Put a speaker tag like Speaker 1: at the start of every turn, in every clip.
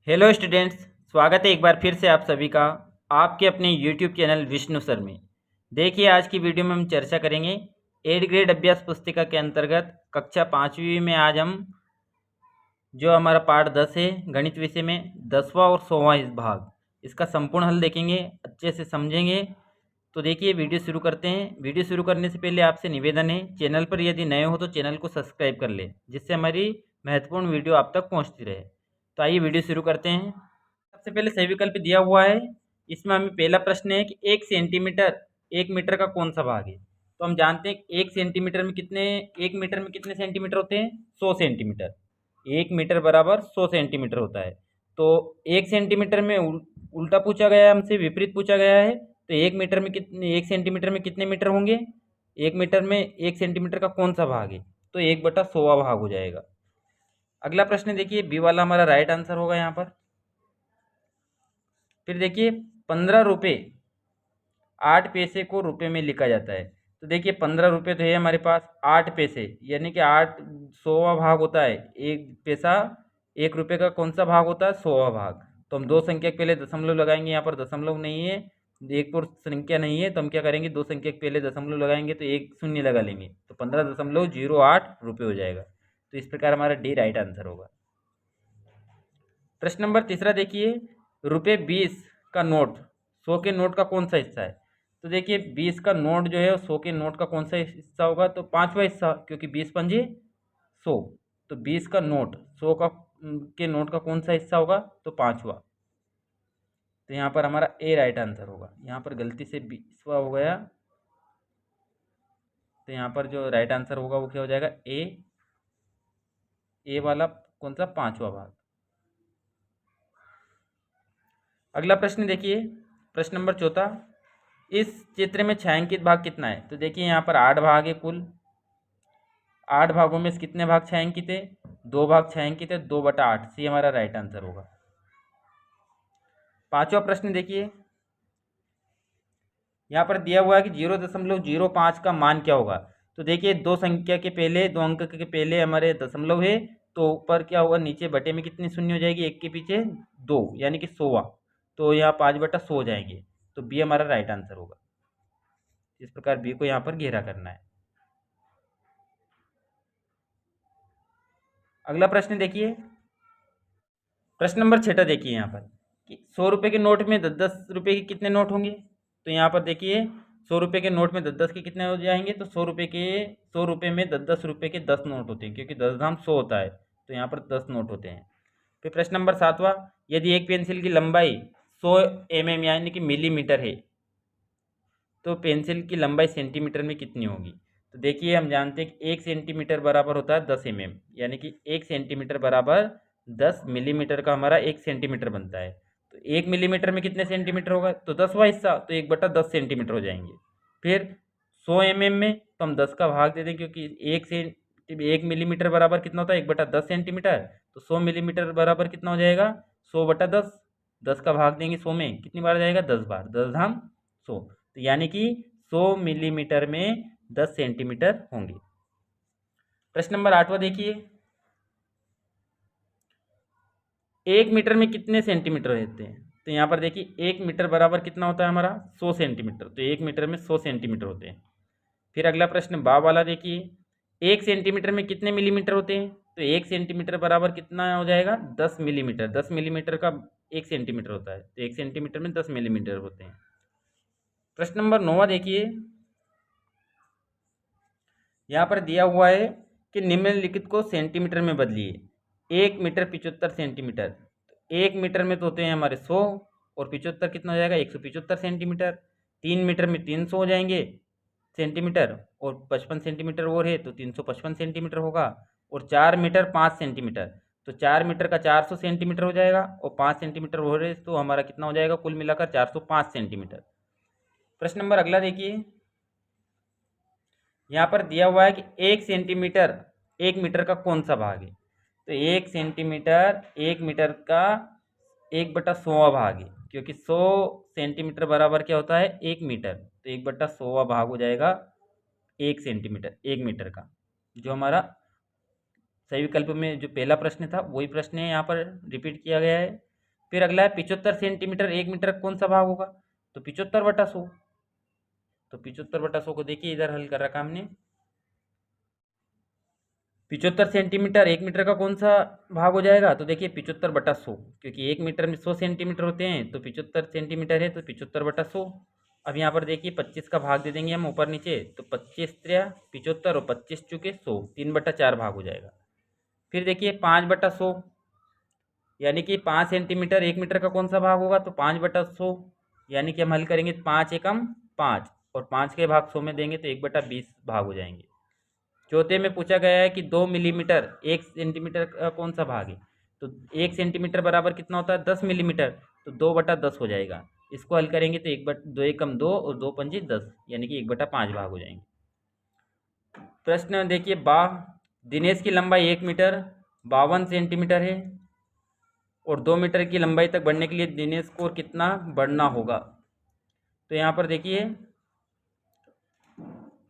Speaker 1: Hello students, स्वागत है एक बार फिर से आप सभी का आपके अपने यूट्यूब चैनल विष्णु सर में। देखिए, आज की वीडियो में हम चर्चा करेंगे 8th ग्रेड अभ्यास पुस्तिका के अंतर्गत कक्षा 5वीं में। आज हम जो हमारा पाठ 10 है गणित विषय में 10वां और 100वां इस भाग इसका संपूर्ण हल देखेंगे, अच्छे से समझेंगे। तो देखिए, वीडियो शुरू करते हैं। वीडियो शुरू करने से पहले आपसे निवेदन है, चैनल पर यदि नए हो तो चैनल को सब्सक्राइब कर ले, जिससे हमारी महत्वपूर्ण वीडियो आप तक पहुंचती रहे। तो आइए वीडियो शुरू करते हैं। सबसे पहले सही विकल्प दिया हुआ है। इसमें हमें पहला प्रश्न है कि 1 सेंटीमीटर 1 मीटर का कौन सा भाग है। तो हम जानते हैं कि 1 सेंटीमीटर में कितने 1 मीटर में कितने सेंटीमीटर होते हैं, 100 सेंटीमीटर। 1 मीटर बराबर 100 सेंटीमीटर होता है। तो 1 सेंटीमीटर में उल्टा पूछा गया है, हमसे विपरीत पूछा गया है। तो 1 मीटर में कितने 1 सेंटीमीटर में कितने मीटर होंगे, 1 मीटर में 1 सेंटीमीटर का कौन सा भाग है, तो 1/100वां भाग हो जाएगा। अगला प्रश्न देखिए, बी वाला हमारा राइट आंसर होगा यहाँ पर। फिर देखिए, 15 रुपये 8 पैसे को रुपये में लिखा जाता है। तो देखिए, 15 रुपये तो है हमारे पास, 8 पैसे यानी कि 8/100वां भाग होता है। 1 पैसा 1 रुपये का कौन सा भाग होता है, 100वां भाग। तो हम दो संख्या के पहले दशमलव लगाएंगे, यहाँ पर दशमलव नहीं है, एक पर संख्या नहीं है, तो हम क्या करेंगे, दो संख्या के पहले दशमलव लगाएंगे तो एक शून्य लगा लेंगे, तो 15.08 रुपये हो जाएगा। तो इस प्रकार हमारा डी राइट आंसर होगा। प्रश्न नंबर तीसरा देखिए, ₹20 का नोट 100 के नोट का कौन सा हिस्सा है। तो देखिए, 20 का नोट जो है 100 के नोट का कौन सा हिस्सा होगा, तो 5वां हिस्सा, क्योंकि 20 पंजे 100। तो 20 का नोट 100 का के नोट का कौन सा हिस्सा होगा, तो 5वां। तो यहाँ पर हमारा ए राइट आंसर होगा। यहाँ पर गलती से 20वां हो गया, तो यहाँ पर जो राइट आंसर होगा वो क्या हो जाएगा, ए वाला कौन सा, 5वां भाग। अगला प्रश्न देखिए, प्रश्न नंबर चौथा, इस चित्र में छायांकित भाग कितना है। तो देखिए, यहाँ पर 8 भाग है कुल। 8 भागों में से कितने भाग छायांकित है, 2 भाग छायांकित है, 2/8। सी हमारा राइट आंसर होगा। पांचवा प्रश्न देखिए, यहाँ पर दिया हुआ है कि 0.05 का मान क्या होगा। तो देखिए, दो संख्या के पहले, दो अंक के पहले हमारे दशमलव है, तो ऊपर क्या होगा, नीचे बटे में कितनी शून्य हो जाएगी, एक के पीछे 2, यानी कि 100वां। तो यहाँ 5/100 हो जाएंगे। तो बी हमारा राइट आंसर होगा। इस प्रकार बी को यहाँ पर घेरा करना है। अगला प्रश्न देखिए, प्रश्न नंबर 6 देखिए, यहाँ पर कि 100 रुपये के नोट में 10-10 रुपये के कितने नोट होंगे। तो यहाँ पर देखिए, 100 रुपये के नोट में 10-10 के कितने हो जाएंगे, तो 100 रुपये में 10-10 रुपये के 10 नोट होते हैं, क्योंकि 10 धाम 100 होता है, तो यहाँ पर 10 नोट होते हैं। फिर प्रश्न नंबर 7वां, यदि एक पेंसिल की लंबाई 100 mm यानी कि मिलीमीटर है, तो पेंसिल की लंबाई सेंटीमीटर में कितनी होगी। तो देखिए, हम जानते हैं कि 1 सेंटीमीटर बराबर होता है 10 mm, यानी कि 1 सेंटीमीटर बराबर 10 मिलीमीटर का हमारा 1 सेंटीमीटर बनता है। तो 1 मिलीमीटर में कितने सेंटीमीटर होगा, तो 10वां हिस्सा, तो 1/10 सेंटीमीटर हो जाएंगे। फिर 100 mm में तो हम 10 का भाग दे दें, क्योंकि 1 मिलीमीटर बराबर कितना होता है, 1/10 सेंटीमीटर। तो 100 मिलीमीटर बराबर कितना हो जाएगा, 100/10। 10 का भाग देंगे 100 में, कितनी बार जाएगा, 10 बार, 10 धाम 100। तो यानी कि 100 मिलीमीटर में 10 सेंटीमीटर होंगे। प्रश्न नंबर 8वां देखिए, 1 मीटर में कितने सेंटीमीटर रहते हैं। तो यहाँ पर देखिए, 1 मीटर बराबर कितना होता है हमारा, 100 सेंटीमीटर। तो 1 मीटर में 100 सेंटीमीटर होते हैं। फिर अगला प्रश्न बा वाला देखिए, 1 सेंटीमीटर में कितने मिलीमीटर होते हैं। तो 1 सेंटीमीटर बराबर कितना हो जाएगा, 10 मिलीमीटर। 10 मिलीमीटर का 1 सेंटीमीटर होता है, तो 1 सेंटीमीटर में 10 मिलीमीटर होते हैं। प्रश्न नंबर 9वां देखिए, यहाँ पर दिया हुआ है कि निम्नलिखित को सेंटीमीटर में बदलिए। 1 मीटर 75 सेंटीमीटर। 1 मीटर में तो होते हैं हमारे 100, और 75 कितना हो जाएगा, 175 सेंटीमीटर। 3 मीटर में 300 हो जाएंगे सेंटीमीटर, और 55 सेंटीमीटर और है, तो 355 सेंटीमीटर होगा। और 4 मीटर 5 सेंटीमीटर, तो 4 मीटर का 400 सेंटीमीटर हो जाएगा, और 5 सेंटीमीटर हो रहे, तो हमारा कितना हो जाएगा, कुल मिलाकर 405 सेंटीमीटर। प्रश्न नंबर अगला देखिए, यहाँ पर दिया हुआ है कि 1 सेंटीमीटर 1 मीटर का कौन सा भाग है। तो 1 सेंटीमीटर 1 मीटर का 1/100वां भाग है, क्योंकि 100 सेंटीमीटर बराबर क्या होता है, 1 मीटर। तो 1/100वां भाग हो जाएगा 1 सेंटीमीटर 1 मीटर का। जो हमारा सही विकल्प में जो पहला प्रश्न था वही प्रश्न है, यहाँ पर रिपीट किया गया है। फिर अगला है 75 सेंटीमीटर 1 मीटर का कौन सा भाग होगा, तो 75/100। तो 75/100 को देखिए इधर हल कर रखा हमने। 75 सेंटीमीटर 1 मीटर का कौन सा भाग हो जाएगा, तो देखिए 75/100, क्योंकि 1 मीटर में 100 सेंटीमीटर होते हैं, तो 75 सेंटीमीटर है तो 75/100। अब यहाँ पर देखिए 25 का भाग दे देंगे हम ऊपर नीचे, तो 25×3 75 और 25 चुके 100, 3/4 भाग हो जाएगा। फिर देखिए 5/100, यानी कि 5 सेंटीमीटर 1 मीटर का कौन सा भाग होगा, तो 5/100, यानी कि हम हल करेंगे 5 एकम 5, और 5 के भाग 100 में देंगे तो 1/20 भाग हो जाएंगे। चौथे में पूछा गया है कि 2 मिलीमीटर 1 सेंटीमीटर का कौन सा भाग है, तो 1 सेंटीमीटर बराबर कितना होता है 10 मिलीमीटर, तो 2/10 हो जाएगा। इसको हल करेंगे तो 2 एकम 2 और 2×5 10, यानी कि 1/5 भाग हो जाएंगे। प्रश्न देखिए दिनेश की लंबाई 1 मीटर 52 सेंटीमीटर है और 2 मीटर की लंबाई तक बढ़ने के लिए दिनेश को कितना बढ़ना होगा। तो यहाँ पर देखिए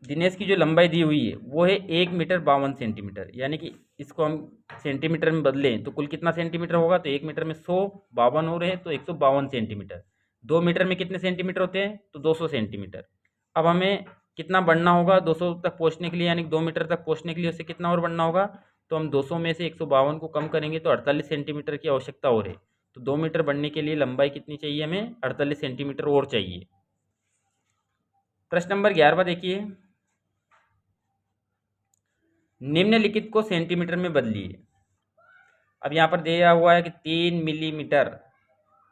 Speaker 1: दिनेश की जो लंबाई दी हुई है वो है 1 मीटर 52 सेंटीमीटर, यानी कि इसको हम सेंटीमीटर में बदलें तो कुल कितना सेंटीमीटर होगा, तो 1 मीटर में 100, 52 हो रहे हैं तो 152 सेंटीमीटर। 2 मीटर में कितने सेंटीमीटर होते हैं, तो 200 सेंटीमीटर। अब हमें कितना बढ़ना होगा 200 तक पहुँचने के लिए, यानी कि 2 मीटर तक पहुँचने के लिए उससे कितना और बढ़ना होगा, तो हम 200 में से 152 को कम करेंगे तो 48 सेंटीमीटर की आवश्यकता हो रही है। तो 2 मीटर बढ़ने के लिए लंबाई कितनी चाहिए हमें, 48 सेंटीमीटर और चाहिए। प्रश्न नंबर 11 देखिए, निम्नलिखित को सेंटीमीटर में बदलिए। अब यहाँ पर दिया हुआ है कि 3 मिलीमीटर,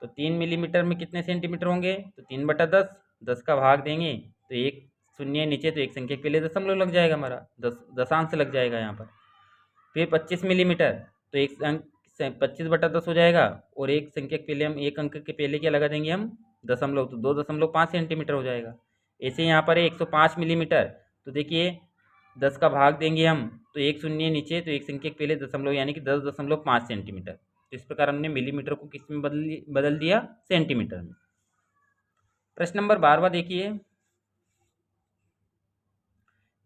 Speaker 1: तो 3 मिलीमीटर में कितने सेंटीमीटर होंगे, तो 3/10, 10 का भाग देंगे तो एक शून्य नीचे, तो एक संख्या के लिए दशमलव लग जाएगा हमारा, दशांश लग जाएगा यहाँ पर। फिर 25 मिलीमीटर, तो एक अंक 25/10 हो जाएगा, और एक संख्या के पहले हम एक अंक के पहले क्या लगा देंगे हम, दशमलव, तो 2.5 सेंटीमीटर हो जाएगा। ऐसे यहाँ पर है 105 मिलीमीटर, तो देखिए 10 का भाग देंगे हम तो एक शून्य नीचे, तो एक संख्या के पहले दशमलव, यानी कि 10.5 सेंटीमीटर। तो इस प्रकार हमने मिलीमीटर को किस में बदल दिया, सेंटीमीटर में। प्रश्न नंबर 12 देखिए,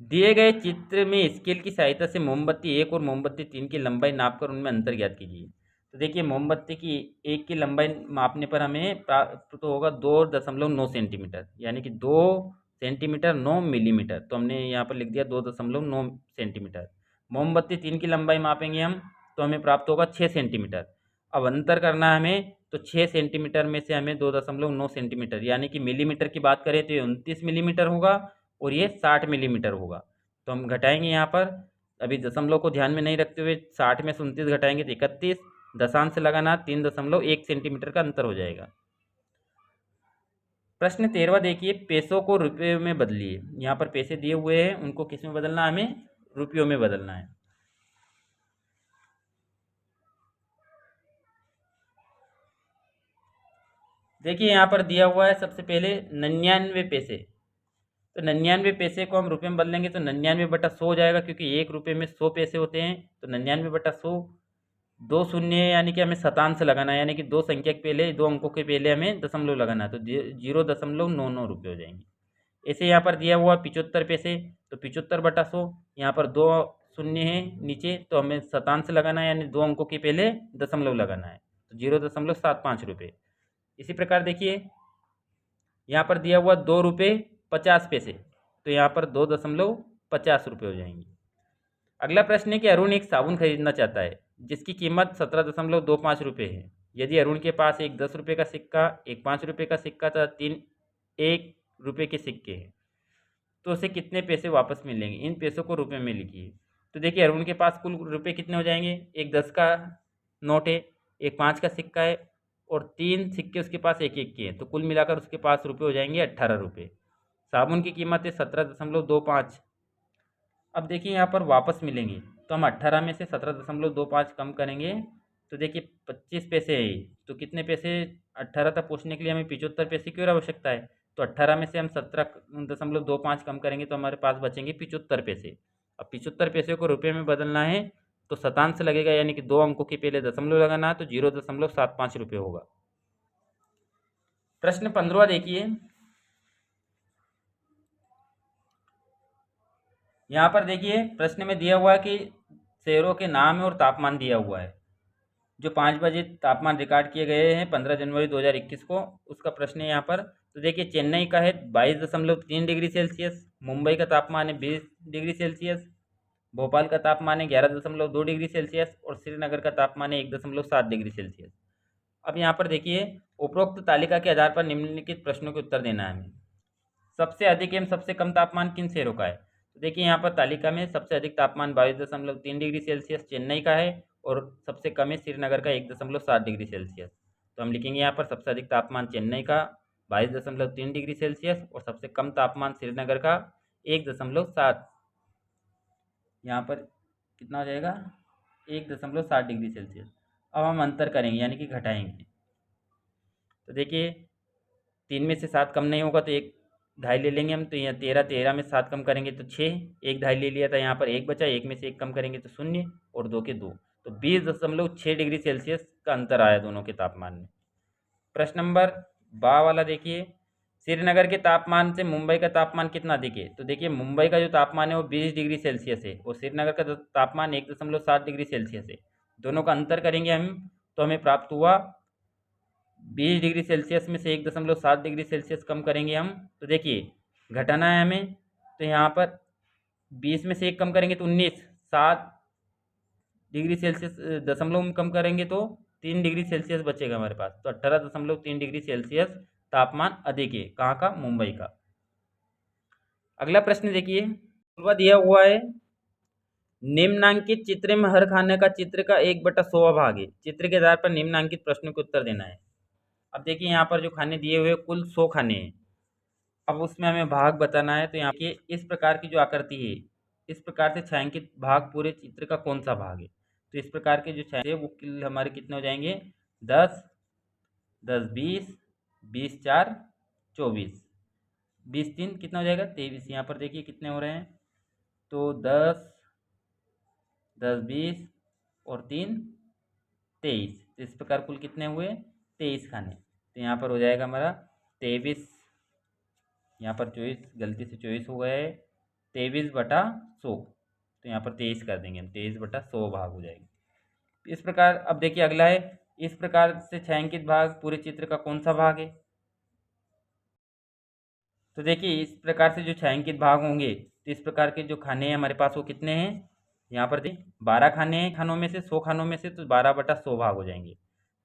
Speaker 1: दिए गए चित्र में स्केल की सहायता से मोमबत्ती 1 और मोमबत्ती 3 की लंबाई नापकर उनमें अंतर ज्ञात कीजिए। तो देखिए मोमबत्ती की 1 की लंबाई मापने पर हमें प्राप्त तो होगा 2.9 सेंटीमीटर, यानी कि 2 सेंटीमीटर 9 मिलीमीटर, तो हमने यहाँ पर लिख दिया 2.9 सेंटीमीटर। मोमबत्ती 3 की लंबाई मापेंगे हम तो हमें प्राप्त होगा 6 सेंटीमीटर। अब अंतर करना है हमें, तो 6 सेंटीमीटर में से हमें 2.9 सेंटीमीटर, यानी कि मिलीमीटर की बात करें तो ये 29 मिलीमीटर होगा और ये 60 मिलीमीटर होगा। तो हम घटाएंगे यहाँ पर, अभी दशमलव को ध्यान में नहीं रखते हुए 60 में से 29 घटाएंगे तो 31, दशांश लगाना 3.1 सेंटीमीटर का अंतर हो जाएगा। प्रश्न 13 देखिए, पैसों को रुपये में बदलिए। यहाँ पर पैसे दिए हुए हैं, उनको किस में बदलना है, हमें रुपयों में बदलना है। देखिए यहाँ पर दिया हुआ है सबसे पहले 99 पैसे, तो 99 पैसे को हम रुपये में बदलेंगे तो 99/100 हो जाएगा, क्योंकि 1 रुपये में 100 पैसे होते हैं, तो 99/100। 2 शून्य यानी कि हमें शतांश लगाना है, यानी कि 2 संख्या के पहले 2 अंकों के पहले हमें दशमलव लगाना है, तो 0.99 रुपये हो जाएंगे। ऐसे यहाँ पर दिया हुआ 75 पैसे, तो 75/100, यहाँ पर 2 शून्य है नीचे, तो हमें शतांश लगाना है, यानी 2 अंकों के पहले दशमलव लगाना है, तो 0.75 रुपये। इसी प्रकार देखिए यहाँ पर दिया हुआ 2 रुपये 50 पैसे, तो यहाँ पर 2.50 रुपये हो जाएंगे। अगला प्रश्न है कि अरुण एक साबुन खरीदना चाहता है जिसकी कीमत 17.25 रुपये है। यदि अरुण के पास एक 10 रुपये का सिक्का, एक 5 रुपये का सिक्का तथा 3 1 रुपये के सिक्के हैं, तो उसे कितने पैसे वापस मिलेंगे, इन पैसों को रुपये में लिखिए। तो देखिए अरुण के पास कुल रुपये कितने हो जाएंगे, एक 10 का नोट है, एक 5 का सिक्का है और 3 सिक्के उसके पास एक एक के हैं, तो कुल मिलाकर उसके पास रुपये हो जाएंगे 18 रुपये। साबुन की कीमत है 17.25। अब देखिए यहाँ पर वापस मिलेंगे, तो हम 18 में से 17.25 कम करेंगे, तो देखिए 25 पैसे है, तो कितने पैसे 18 तक पहुँचने के लिए हमें 75 पैसे की और आवश्यकता है, तो 18 में से हम 17.25 कम करेंगे तो हमारे पास बचेंगे 75 पैसे। अब 75 पैसे को रुपये में बदलना है तो शतांश लगेगा, यानी कि 2 अंकों के पहले दशमलव लगाना है, तो 0.75 रुपये होगा। प्रश्न 15 देखिए, यहाँ पर देखिए प्रश्न में दिया हुआ है कि शहरों के नाम और तापमान दिया हुआ है। जो 5 बजे तापमान रिकॉर्ड किए गए हैं 15 जनवरी 2021 को, उसका प्रश्न है यहाँ पर। तो देखिए चेन्नई का है 22.3 डिग्री सेल्सियस, मुंबई का तापमान है 20 डिग्री सेल्सियस, भोपाल का तापमान है 11.2 डिग्री सेल्सियस और श्रीनगर का तापमान है 1.7 डिग्री सेल्सियस। अब यहाँ पर देखिए उपरोक्त तालिका के आधार पर निम्नलिखित प्रश्नों के उत्तर देना है हमें। सबसे अधिक एवं सबसे कम तापमान किन शहरों का है? तो देखिए यहाँ पर तालिका में सबसे अधिक तापमान 22.3 डिग्री सेल्सियस चेन्नई का है और सबसे कम है श्रीनगर का 1.7 डिग्री सेल्सियस। तो हम लिखेंगे यहाँ पर सबसे अधिक तापमान चेन्नई का 22.3 डिग्री सेल्सियस और सबसे कम तापमान श्रीनगर का 1.7, यहाँ पर कितना हो जाएगा 1.7 डिग्री सेल्सियस। अब हम अंतर करेंगे यानी कि घटाएंगे। तो देखिए 3 में से 7 कम नहीं होगा तो 1.5 ले लेंगे हम। तो यहाँ 13 में 7 कम करेंगे तो 6, 1.5 ले लिया था, यहाँ पर 1 बचा, 1 में से 1 कम करेंगे तो 0 और 2 के 2, तो 20.6 डिग्री सेल्सियस का अंतर आया दोनों के तापमान में। प्रश्न नंबर 12 वाला देखिए, श्रीनगर के तापमान से मुंबई का तापमान कितना अधिक है? तो देखिए मुंबई का जो तापमान है वो 20 डिग्री सेल्सियस है और श्रीनगर का तापमान 1.7 डिग्री सेल्सियस है। दोनों का अंतर करेंगे हम तो हमें प्राप्त हुआ 20 डिग्री सेल्सियस में से 1.7 डिग्री सेल्सियस कम करेंगे हम। तो देखिए घटाना है हमें, तो यहाँ पर 20 में से 1 कम करेंगे तो 19, 7 डिग्री सेल्सियस दशमलव में कम करेंगे तो 3 डिग्री सेल्सियस बचेगा हमारे पास। तो 18.3 डिग्री सेल्सियस तापमान अधिक है कहाँ का? मुंबई का। अगला प्रश्न देखिए, दिया हुआ है निम्नांकित चित्र में हर खाने का चित्र का 1/100 भाग है। चित्र के आधार पर निम्नांकित प्रश्नों के उत्तर देना है। अब देखिए यहाँ पर जो खाने दिए हुए कुल 100 खाने हैं। अब उसमें हमें भाग बताना है। तो यहाँ के इस प्रकार की जो आकृति है, इस प्रकार से छायांकित भाग पूरे चित्र का कौन सा भाग है? तो इस प्रकार के जो छाया है वो हमारे कितने हो जाएंगे? 10, 10, 20, 20, 4, 24, 20, 3 कितना हो जाएगा? 23। यहाँ पर देखिए कितने हो रहे हैं, तो 10, 10, 20 और 3, 23। तो इस प्रकार कुल कितने हुए? 23 खाने। तो यहाँ पर हो जाएगा हमारा 23, यहाँ पर 24 गलती से 24 हो गए, 23/100। तो यहाँ पर 23 कर देंगे हम, 23/100 भाग हो जाएगी। इस प्रकार अब देखिए अगला है, इस प्रकार से छायांकित भाग पूरे चित्र का कौन सा भाग है? तो देखिए इस प्रकार से जो छायांकित भाग होंगे, तो इस प्रकार के जो खाने हैं हमारे पास वो कितने हैं? यहाँ पर देखिए 12 खाने हैं, खानों में से 100 खानों में से, तो 12/100 भाग हो जाएंगे।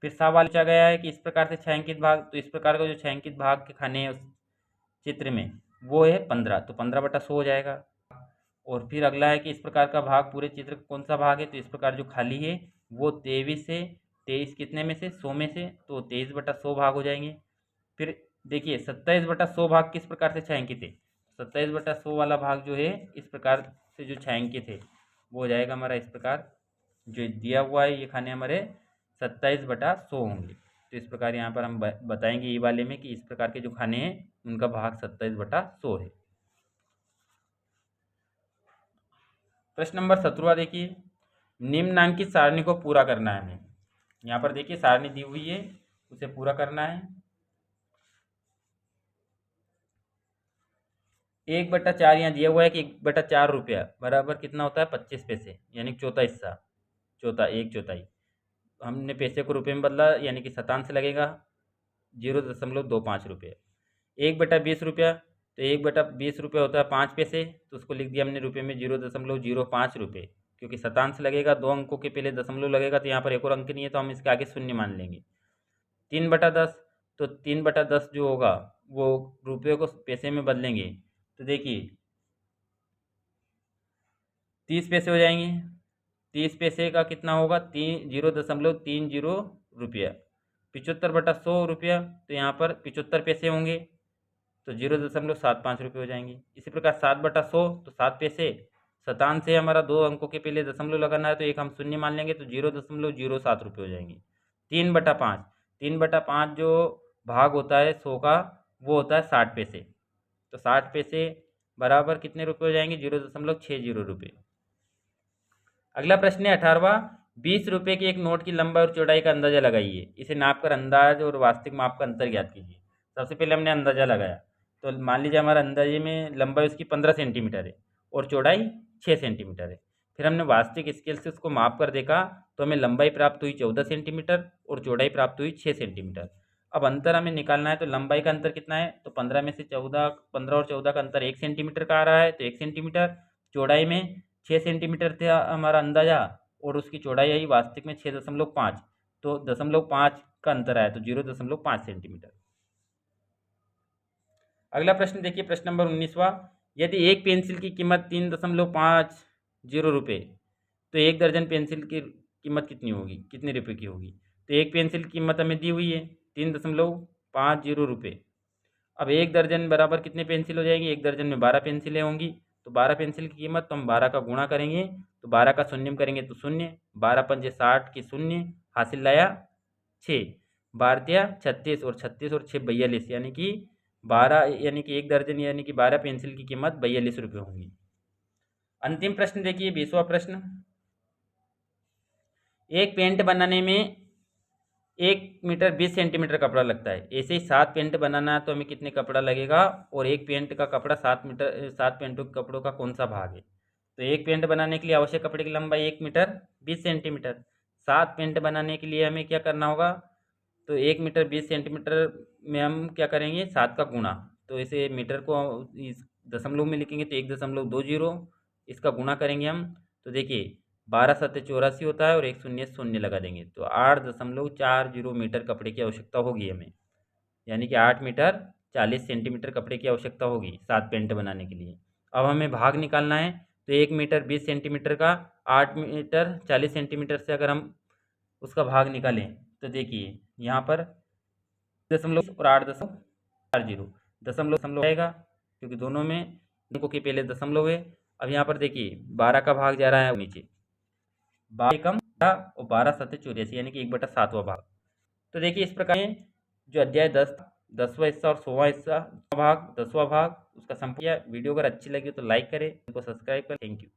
Speaker 1: फिर सवाल पूछा गया है कि इस प्रकार से छायांकित भाग, तो इस प्रकार का जो छायांकित भाग के खाने हैं उस चित्र में वो है 15, तो 15/100 हो जाएगा। और फिर अगला है कि इस प्रकार का भाग पूरे चित्र का कौन सा भाग है? तो इस प्रकार जो खाली है वो 23 से, 23 कितने में से? 100 में से, तो 23/100 भाग हो जाएंगे। फिर देखिए 27/100 भाग किस प्रकार से छायांकित है? 27/100 वाला भाग जो है इस प्रकार से जो छायांकित है वो हो जाएगा हमारा इस प्रकार, जो दिया हुआ है ये खाने हमारे 27/100 होंगे। तो इस प्रकार यहाँ पर हम बताएंगे ये वाले में कि इस प्रकार के जो खाने हैं उनका भाग 27/100 है। प्रश्न नंबर 17 देखिए, निम्नांकित सारणी को पूरा करना है हमें। यहाँ पर देखिए सारणी दी हुई है, उसे पूरा करना है। 1/4 यहाँ दिया हुआ है कि 1/4 रुपया बराबर कितना होता है? 25 पैसे, यानी चौथा हिस्सा, चौथा 1/4। हमने पैसे को रुपये में बदला यानी कि शतांश लगेगा 0.25 रुपये। 1/20 रुपया, तो 1/20 रुपये होता है 5 पैसे, तो उसको लिख दिया हमने रुपये में 0.05 रुपये, क्योंकि शतांश लगेगा 2 अंकों के पहले दशमलव लगेगा, तो यहाँ पर एक और अंक नहीं है तो हम इसके आगे शून्य मान लेंगे। 3/10, तो 3/10 जो होगा वो रुपये को पैसे में बदलेंगे, तो देखिए 30 पैसे हो जाएंगे। 30 पैसे का कितना होगा? 0.30 रुपया। 75/100 रुपया, तो यहाँ पर 75 पैसे होंगे, तो 0.75 रुपये हो जाएंगे। इसी प्रकार 7/100, तो 7 पैसे, शतांश से हमारा 2 अंकों के पहले दशमलव लगाना है तो एक हम शून्य मान लेंगे, तो 0.07 रुपये हो जाएंगे। 3/5, 3/5 जो भाग होता है 100 का वो होता है 60 पैसे, तो 60 पैसे बराबर कितने रुपये हो जाएंगे? 0.60 रुपये। अगला प्रश्न है 18वां, 20 रुपये के एक नोट की लंबाई और चौड़ाई का अंदाजा लगाइए। इसे नापकर अंदाज और वास्तविक माप का अंतर ज्ञात कीजिए। सबसे पहले हमने अंदाजा लगाया, तो मान लीजिए हमारा अंदाजे में लंबाई उसकी 15 सेंटीमीटर है और चौड़ाई 6 सेंटीमीटर है। फिर हमने वास्तविक स्केल से उसको माप कर देखा तो हमें लंबाई प्राप्त हुई 14 सेंटीमीटर और चौड़ाई प्राप्त हुई 6 सेंटीमीटर। अब अंतर हमें निकालना है, तो लंबाई का अंतर कितना है, तो 15 में से 14, 15 और 14 का अंतर 1 सेंटीमीटर का आ रहा है, तो 1 सेंटीमीटर। चौड़ाई में 6 सेंटीमीटर था हमारा अंदाजा और उसकी चौड़ाई आई वास्तविक में 6.5, तो 0.5 का अंतर आया, तो 0.5 सेंटीमीटर। अगला प्रश्न देखिए, प्रश्न नंबर 19वां। यदि एक पेंसिल की कीमत 3.50 रुपये, तो एक दर्जन पेंसिल की कीमत कितनी होगी, कितने रुपए की होगी। तो एक पेंसिल की कीमत हमें दी हुई है 3.50 रुपये। अब एक दर्जन बराबर कितने पेंसिल हो जाएंगे, एक दर्जन में 12 पेंसिलें होंगी, तो 12 पेंसिल की कीमत, तो हम 12 का गुणा करेंगे, तो 12 का शून्यम करेंगे तो शून्य, 12 पंजे 60 की शून्य, हासिल लाया 6, 12 36 और 36 और 6 42, यानी कि 12 यानी कि एक दर्जन यानी कि 12 पेंसिल की कीमत 42 रुपये होंगी। अंतिम प्रश्न देखिए, 20वां प्रश्न। एक पेंट बनाने में 1 मीटर 20 सेंटीमीटर कपड़ा लगता है, ऐसे ही 7 पेंट बनाना है तो हमें कितने कपड़ा लगेगा, और एक पेंट का कपड़ा 7 पेंटों के कपड़ों का कौन सा भाग है। तो एक पेंट बनाने के लिए आवश्यक कपड़े की लंबाई 1 मीटर 20 सेंटीमीटर। 7 पेंट बनाने के लिए हमें क्या करना होगा, तो 1 मीटर 20 सेंटीमीटर में हम क्या करेंगे, 7 का गुणा, तो इसे मीटर को इस दशमलव में लिखेंगे तो 1.20, इसका गुणा करेंगे हम, तो देखिए 12×7=84 होता है और एक शून्य शून्य लगा देंगे, तो 8.40 मीटर कपड़े की आवश्यकता होगी हमें, यानी कि 8 मीटर 40 सेंटीमीटर कपड़े की आवश्यकता होगी 7 पेंट बनाने के लिए। अब हमें भाग निकालना है, तो 1 मीटर 20 सेंटीमीटर का 8 मीटर 40 सेंटीमीटर से अगर हम उसका भाग निकालें, तो देखिए यहाँ पर दशमलव और 8.40 दशमलव आएगा, क्योंकि दोनों में अंकों के पहले दशमलव है। अब यहाँ पर देखिए 12 का भाग जा रहा है नीचे, 12 कम और 12×7=84, यानी कि 1/7वां भाग। तो देखिए इस प्रकार जो अध्याय 10वां हिस्सा और 16वां हिस्सा भाग 10वां भाग उसका संपूर्ण। वीडियो अगर अच्छी लगी तो लाइक करें, उनको सब्सक्राइब करें। Thank you.